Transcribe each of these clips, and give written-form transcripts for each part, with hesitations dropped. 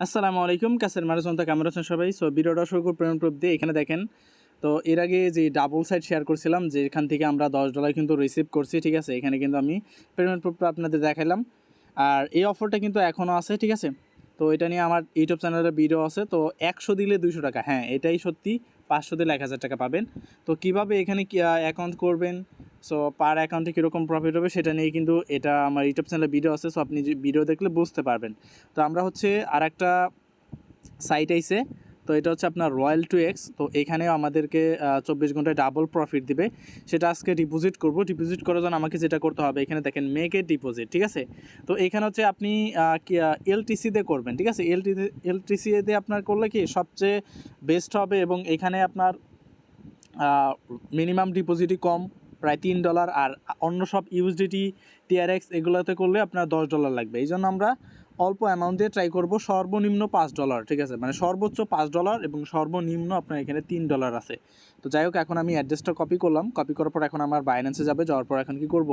আসসালামু আলাইকুম, কাছের মানুষজন তো কেমন আছেন সবাই? সো ভিডিওটা শুরু করে পেমেন্ট প্রুফ দিয়ে এখানে দেখেন। তো এর আগে যে ডাবল সাইড শেয়ার করছিলাম যে এখান থেকে আমরা $10 কিন্তু রিসিভ করছি, ঠিক আছে। এখানে কিন্তু আমি পেমেন্ট প্রুফটা আপনাদের দেখাইলাম। আর এই অফারটা কিন্তু এখনও আছে, ঠিক আছে। তো এটা নিয়ে আমার ইউটিউব চ্যানেলে ভিডিও আছে। তো 100 দিলে 200 টাকা, হ্যাঁ এটাই সত্যি। 500 দিলে 1000 টাকা পাবেন। তো কীভাবে এখানে কি অ্যাকাউন্ট করবেন, সো পার অ্যাকাউন্টে কীরকম প্রফিট হবে সেটা নিয়ে কিন্তু এটা আমার ইউটিউব চ্যানেলে ভিডিও আছে। সো আপনি যে ভিডিও দেখলে বুঝতে পারবেন। তো আমরা হচ্ছে আর একটা সাইট আইছে। তো এটা হচ্ছে আপনার রয়্যাল 2x। তো এখানেও আমাদেরকে 24 ঘন্টায় ডাবল প্রফিট দিবে। সেটা আজকে ডিপোজিট করব। ডিপোজিট করার জন্য আমাকে যেটা করতে হবে, এখানে দেখেন মেক এ ডিপোজিট, ঠিক আছে। তো এখানে হচ্ছে আপনি এলটিসিতে করবেন, ঠিক আছে। এলটিসিতে আপনার করলে কি সবচেয়ে বেস্ট হবে, এবং এখানে আপনার মিনিমাম ডিপোজিটই কম, প্রায় $3। আর অন্য সব ইউএসডিটি, টিআরএক্স এগুলোতে করলে আপনার $10 লাগবে। এই জন্য আমরা অল্প অ্যামাউন্ট দিয়ে ট্রাই করব, সর্বনিম্ন $5, ঠিক আছে। মানে সর্বোচ্চ $5 এবং সর্বনিম্ন আপনার এখানে $3 আছে। তো যাই হোক, এখন আমি অ্যাড্রেসটা কপি করলাম। কপি করার পর এখন আমার বাইন্যান্সে যাবে। যাওয়ার পর এখন কি করব,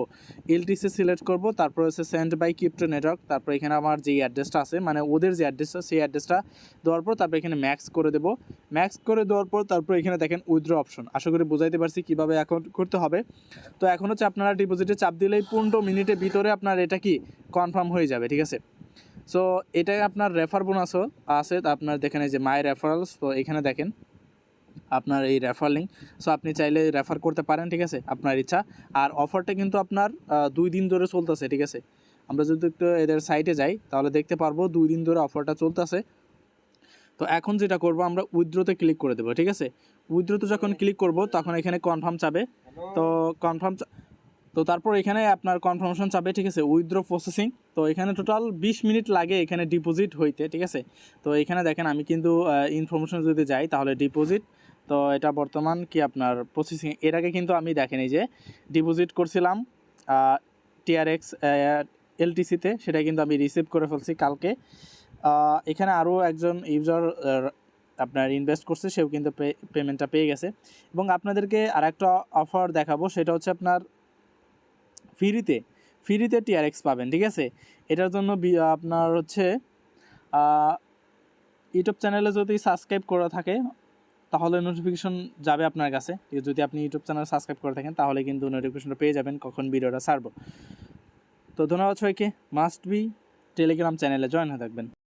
এলটিসি সিলেক্ট করব, তারপর হচ্ছে সেন্ড বাই ক্রিপ্টো নেটওয়ার্ক। তারপর এখানে আমার যেই অ্যাড্রেসটা আছে, মানে ওদের যে অ্যাড্রেসটা, সেই অ্যাড্রেসটা দেওয়ার পর তারপর এখানে ম্যাক্স করে দেবো। ম্যাক্স করে দেওয়ার পর তারপর এখানে দেখেন উইথড্র অপশন। আশা করি বুঝাইতে পারছি কীভাবে অ্যাকাউন্ট করতে হবে। তো এখন হচ্ছে আপনারা ডিপোজিটে চাপ দিলেই 15 মিনিটের ভিতরে আপনার এটা কি কনফার্ম হয়ে যাবে, ঠিক আছে। সো এটাই আপনার রেফার বোনাসও আছে। আপনার দেখেন এই যে মাই রেফারেলস। তো এখানে দেখেন আপনার এই রেফার লিঙ্ক। সো আপনি চাইলে রেফার করতে পারেন, ঠিক আছে, আপনার ইচ্ছা। আর অফারটা কিন্তু আপনার 2 দিন ধরে চলতেছে, ঠিক আছে। আমরা যদি একটু এদের সাইটে যাই তাহলে দেখতে পারবো 2 দিন ধরে অফারটা চলতেছে। তো এখন যেটা করব, আমরা উইথড্রোতে ক্লিক করে দেবো, ঠিক আছে। উইথড্রোতে যখন ক্লিক করব তখন এখানে কনফার্ম চাবে। তো কনফার্ম, তো তারপর এখানে আপনার কনফার্মেশন চাবে, ঠিক আছে, উইথড্র প্রসেসিং। তো এখানে টোটাল 20 মিনিট লাগে এখানে ডিপোজিট হইতে, ঠিক আছে। তো এখানে দেখেন আমি কিন্তু ইনফরমেশন যদি যাই তাহলে ডিপোজিট, তো এটা বর্তমান কি আপনার প্রসেসিং। এর আগে কিন্তু আমি দেখেন এই যে ডিপোজিট করছিলাম টিআরএক্স এলটিসিতে, সেটা কিন্তু আমি রিসিভ করে ফেলছি কালকে। এখানে আরও একজন ইউজার আপনার ইনভেস্ট করছে, সেও কিন্তু পেমেন্টটা পেয়ে গেছে। এবং আপনাদেরকে আর একটা অফার দেখাবো, সেটা হচ্ছে আপনার ফ্রিতে টিআরএক্স পাবেন, ঠিক আছে। এটার জন্য আপনার হচ্ছে ইউটিউব চ্যানেলে যদি সাবস্ক্রাইব করা থাকে তাহলে নোটিফিকেশন যাবে আপনার কাছে। যদি আপনি ইউটিউব চ্যানেল সাবস্ক্রাইব করে থাকেন তাহলে কিন্তু নোটিফিকেশনটা পেয়ে যাবেন কখন ভিডিওটা ছাড়বো। তো ধন্যবাদ সবাইকে। মাস্ট বি টেলিগ্রাম চ্যানেলে জয়েন হয়ে থাকবেন।